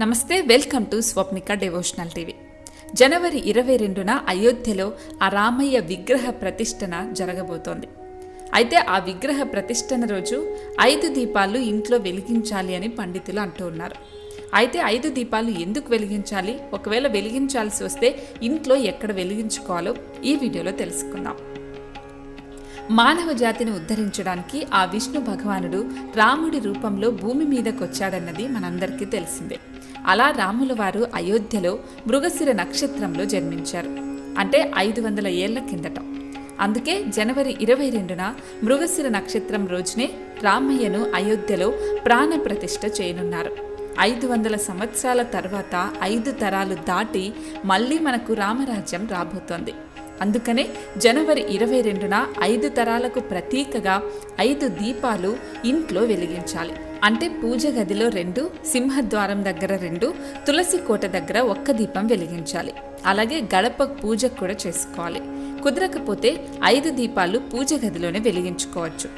నమస్తే, welcome to Swapnika devotional TV. జనవరి 22న అయోధ్యలో ఆ రామయ్య విగ్రహ ప్రతిష్టన జరగబోతోంది. అయితే ఆ విగ్రహ ప్రతిష్టన రోజు 5 దీపాలు ఇంట్లో వెలిగించాలి అని పండితులు అంటూ ఉన్నారు. అయితే 5 దీపాలు ఎందుకు వెలిగించాలి, ఒకవేళ వెలిగించాల్సి వస్తే ఇంట్లో ఎక్కడ వెలిగించుకోవాలో ఈ వీడియోలో తెలుసుకుందాం. మానవ జాతిని ఉద్ధరించడానికి ఆ విష్ణు భగవానుడు రాముడి రూపంలో భూమి మీదకొచ్చాడన్నది మనందరికీ తెలిసిందే. అలా రాముల వారు అయోధ్యలో మృగశిర నక్షత్రంలో జన్మించారు, అంటే 500 ఏళ్ల కిందట. అందుకే జనవరి 22న మృగశిర నక్షత్రం రోజునే రామయ్యను అయోధ్యలో ప్రాణ ప్రతిష్ఠ చేయనున్నారు. 500 సంవత్సరాల తర్వాత 5 తరాలు దాటి మళ్ళీ మనకు రామరాజ్యం రాబోతోంది. అందుకనే జనవరి 22న 5 తరాలకు ప్రతీకగా 5 దీపాలు ఇంట్లో వెలిగించాలి. అంటే పూజ గదిలో 2, సింహద్వారం దగ్గర 2, తులసి కోట దగ్గర 1 దీపం వెలిగించాలి. అలాగే గడప పూజ కూడా చేసుకోవాలి. కుదరకపోతే 5 దీపాలు పూజ గదిలోనే వెలిగించుకోవచ్చు.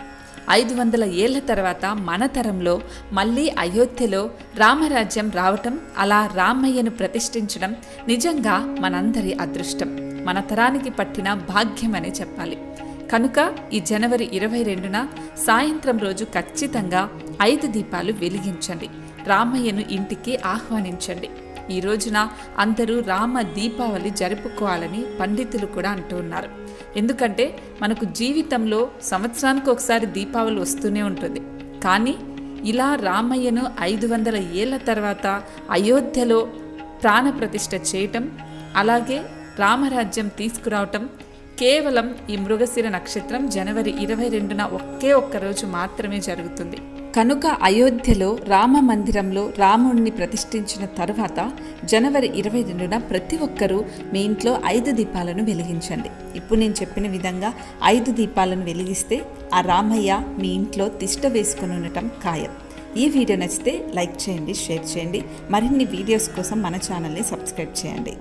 500 ఏళ్ల తర్వాత మన తరంలో మళ్ళీ అయోధ్యలో రామరాజ్యం రావటం, అలా రామయ్యను ప్రతిష్ఠించడం నిజంగా మనందరి అదృష్టం, మన తరానికి పట్టిన భాగ్యమనే చెప్పాలి. కనుక ఈ జనవరి 22న సాయంత్రం రోజు ఖచ్చితంగా 5 దీపాలు వెలిగించండి. రామయ్యను ఇంటికి ఆహ్వానించండి. ఈ రోజున అందరూ రామ దీపావళి జరుపుకోవాలని పండితులు కూడా అంటూ ఉన్నారు. ఎందుకంటే మనకు జీవితంలో సంవత్సరానికి ఒకసారి దీపావళి వస్తూనే ఉంటుంది. కానీ ఇలా రామయ్యను 500 ఏళ్ల తర్వాత అయోధ్యలో ప్రాణప్రతిష్ఠ చేయటం, అలాగే రామరాజ్యం తీసుకురావటం కేవలం ఈ మృగశిర నక్షత్రం జనవరి 22న ఒక్క రోజు మాత్రమే జరుగుతుంది. కనుక అయోధ్యలో రామ మందిరంలో రాముడిని ప్రతిష్ఠించిన తర్వాత జనవరి 22న ప్రతి ఒక్కరూ మీ ఇంట్లో 5 దీపాలను వెలిగించండి. ఇప్పుడు నేను చెప్పిన విధంగా 5 దీపాలను వెలిగిస్తే ఆ రామయ్య మీ ఇంట్లో తిష్ట వేసుకుని ఉండటం ఖాయం. ఈ వీడియో నచ్చితే లైక్ చేయండి, షేర్ చేయండి. మరిన్ని వీడియోస్ కోసం మన ఛానల్ని సబ్స్క్రైబ్ చేయండి.